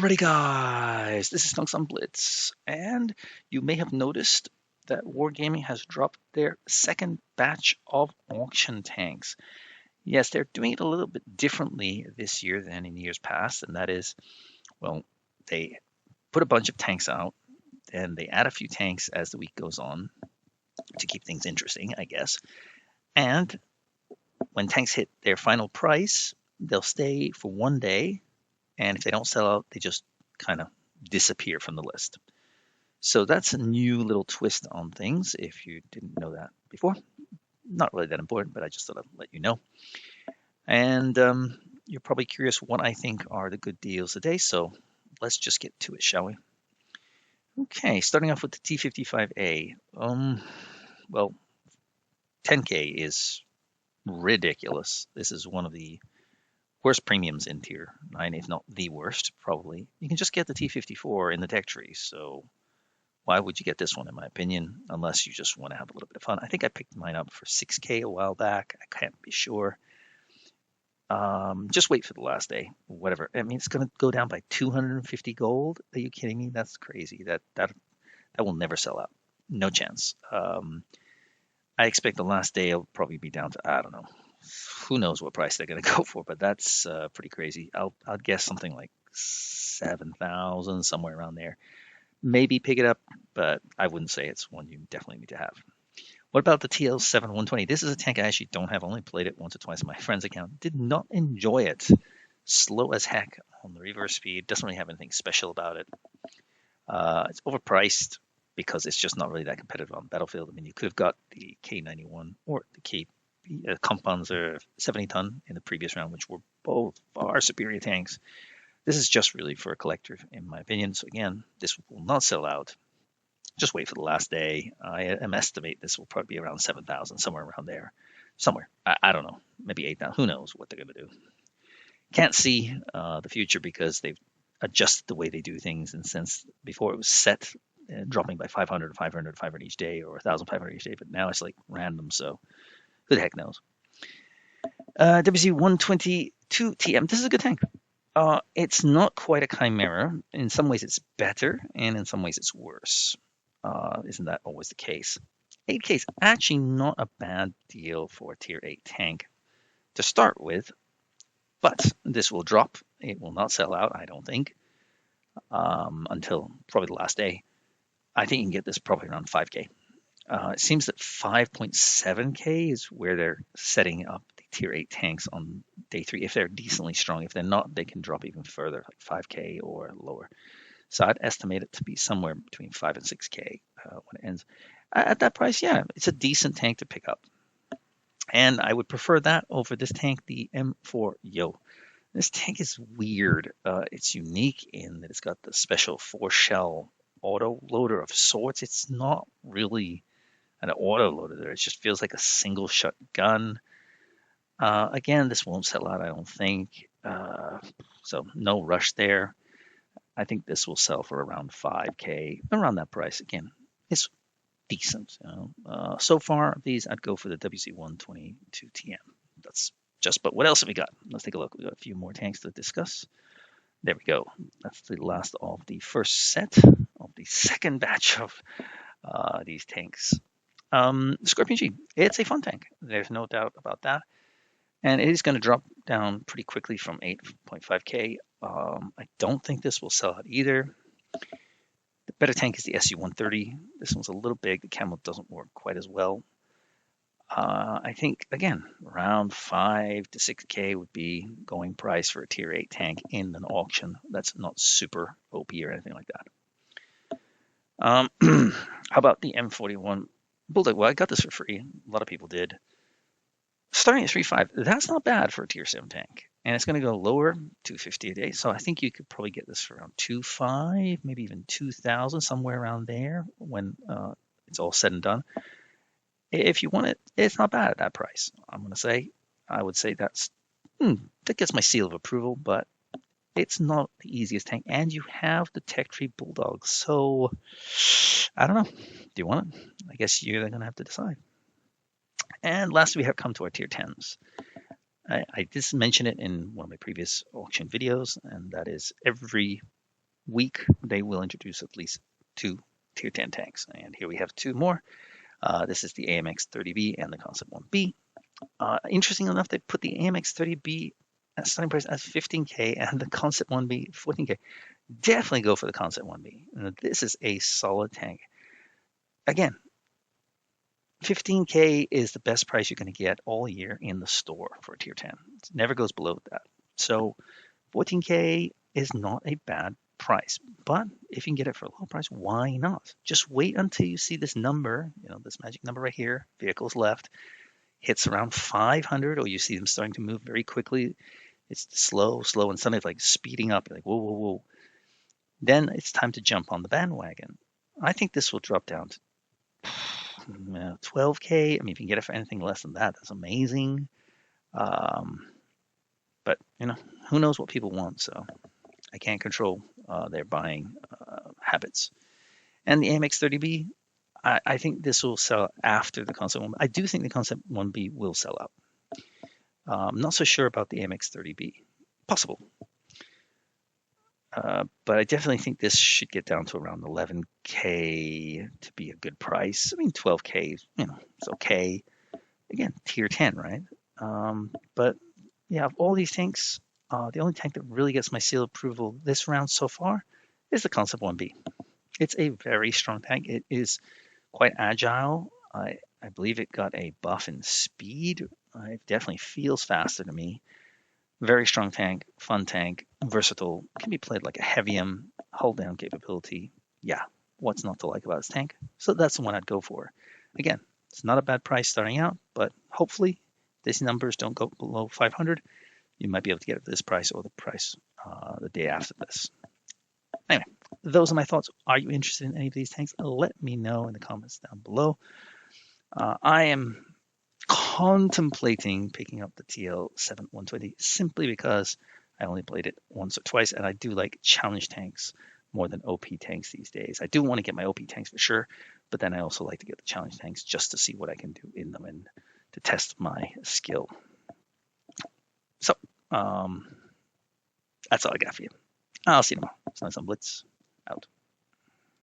Alrighty guys, this is Snugsonblitz, and you may have noticed that Wargaming has dropped their second batch of auction tanks. Yes, they're doing it a little bit differently this year than in years past, and that is, well, they put a bunch of tanks out, and they add a few tanks as the week goes on to keep things interesting, I guess. And when tanks hit their final price, they'll stay for one day, and if they don't sell out, they just kind of disappear from the list. So that's a new little twist on things if you didn't know that before. Not really that important, but I just thought I'd let you know. And you're probably curious what I think are the good deals today, so let's just get to it, shall we? Okay, starting off with the T55A. Well, 10K is ridiculous. This is one of the worst premiums in tier 9, if not the worst, probably. You can just get the T54 in the tech tree, so why would you get this one, in my opinion, unless you just want to have a little bit of fun? I think I picked mine up for 6K a while back. I can't be sure. Just wait for the last day, whatever. I mean, it's going to go down by 250 gold. Are you kidding me? That's crazy. That will never sell out. No chance. I expect the last day will probably be down to, I don't know, who knows what price they're going to go for, but that's pretty crazy. I'd guess something like 7,000, somewhere around there. Maybe pick it up, but I wouldn't say it's one you definitely need to have. What about the TL7 120? This is a tank I actually don't have. Only played it once or twice on my friend's account. Did not enjoy it. Slow as heck on the reverse speed. Doesn't really have anything special about it. It's overpriced because it's just not really that competitive on the battlefield. I mean, you could have got the K91 or the Kampfpanzer 70-ton in the previous round, which were both far superior tanks. This is just really for a collector, in my opinion. So again, this will not sell out. Just wait for the last day. I estimate this will probably be around 7,000, somewhere around there. Somewhere. I don't know. Maybe 8,000. Who knows what they're going to do. Can't see the future because they've adjusted the way they do things. And since before it was set, dropping by 500, 500, 500 each day, or 1,500 each day. But now it's like random. So who the heck knows? WC122 TM. This is a good tank. It's not quite a Chimera. In some ways it's better, and in some ways it's worse. Isn't that always the case? 8K is actually not a bad deal for a tier 8 tank to start with, but this will drop. It will not sell out, I don't think, until probably the last day. I think you can get this probably around 5K. It seems that 5.7K is where they're setting up the tier 8 tanks on day 3. If they're decently strong, if they're not, they can drop even further, like 5K or lower. So I'd estimate it to be somewhere between 5 and 6K when it ends. At that price, yeah, it's a decent tank to pick up. And I would prefer that over this tank, the M4 Yo. This tank is weird. It's unique in that it's got the special 4-shell auto loader of sorts. It's not really an auto loader. It just feels like a single shot gun. Again, this won't sell out, I don't think. So no rush there. I think this will sell for around 5K, around that price. Again, it's decent. So far, these I'd go for the WC122 TM. That's just, but what else have we got? Let's take a look. We got a few more tanks to discuss. There we go. That's the last of the first set of the second batch of these tanks. Scorpion G, it's a fun tank. There's no doubt about that. And it is going to drop down pretty quickly from 8.5K. I don't think this will sell out either. The better tank is the SU-130. This one's a little big. The camo doesn't work quite as well. I think, again, around 5 to 6K would be going price for a tier 8 tank in an auction. That's not super OP or anything like that. How about the M41 Bulldog? Well, I got this for free. A lot of people did. Starting at 3.5, that's not bad for a tier 7 tank. And it's going to go lower, 250 a day. So I think you could probably get this for around 2.5, maybe even 2,000, somewhere around there when it's all said and done. If you want it, it's not bad at that price. I'm going to say, I would say that gets my seal of approval, but it's not the easiest tank. And you have the Tech Tree Bulldog. So I don't know. Do you want it? I guess you're going to have to decide. And lastly, we have come to our tier 10s. I did mention it in one of my previous auction videos, and that is every week, they will introduce at least 2 Tier 10 tanks. And here we have 2 more. This is the AMX-30B and the Concept 1B. Interesting enough, they put the AMX-30B starting price as 15K and the Concept 1B 14K. Definitely go for the Concept 1B. This is a solid tank. Again, 15K is the best price you're going to get all year in the store for a Tier 10. It never goes below that. So 14K is not a bad price, but if you can get it for a low price, why not? Just wait until you see this number, this magic number right here, vehicles left, hits around 500, or you see them starting to move very quickly. It's slow, and suddenly it's like speeding up. You're like, whoa, whoa, whoa. Then it's time to jump on the bandwagon. I think this will drop down to 12K. I mean, if you can get it for anything less than that, that's amazing. But, who knows what people want, so I can't control their buying habits. And the AMX-30B, I think this will sell after the Concept 1B. I do think the Concept 1B will sell out. I'm not so sure about the AMX-30B. Possible. But I definitely think this should get down to around 11K to be a good price. I mean, 12K, it's okay. Again, Tier 10, right? But yeah, of all these tanks, the only tank that really gets my seal of approval this round so far is the Concept 1B. It's a very strong tank. It is quite agile. I believe it got a buff in speed. It definitely feels faster to me. Very strong tank, fun tank, versatile, can be played like a heavium, hold down capability. Yeah, what's not to like about this tank? So that's the one I'd go for. Again, it's not a bad price starting out, but hopefully these numbers don't go below 500. You might be able to get it at this price or the price the day after this. Anyway, those are my thoughts. Are you interested in any of these tanks? Let me know in the comments down below. I am contemplating picking up the TL-7-120 simply because I only played it once or twice, and I do like challenge tanks more than OP tanks these days. I do want to get my OP tanks for sure, but then I also like to get the challenge tanks just to see what I can do in them and to test my skill. So that's all I got for you. I'll see you tomorrow. Snugsonblitz out.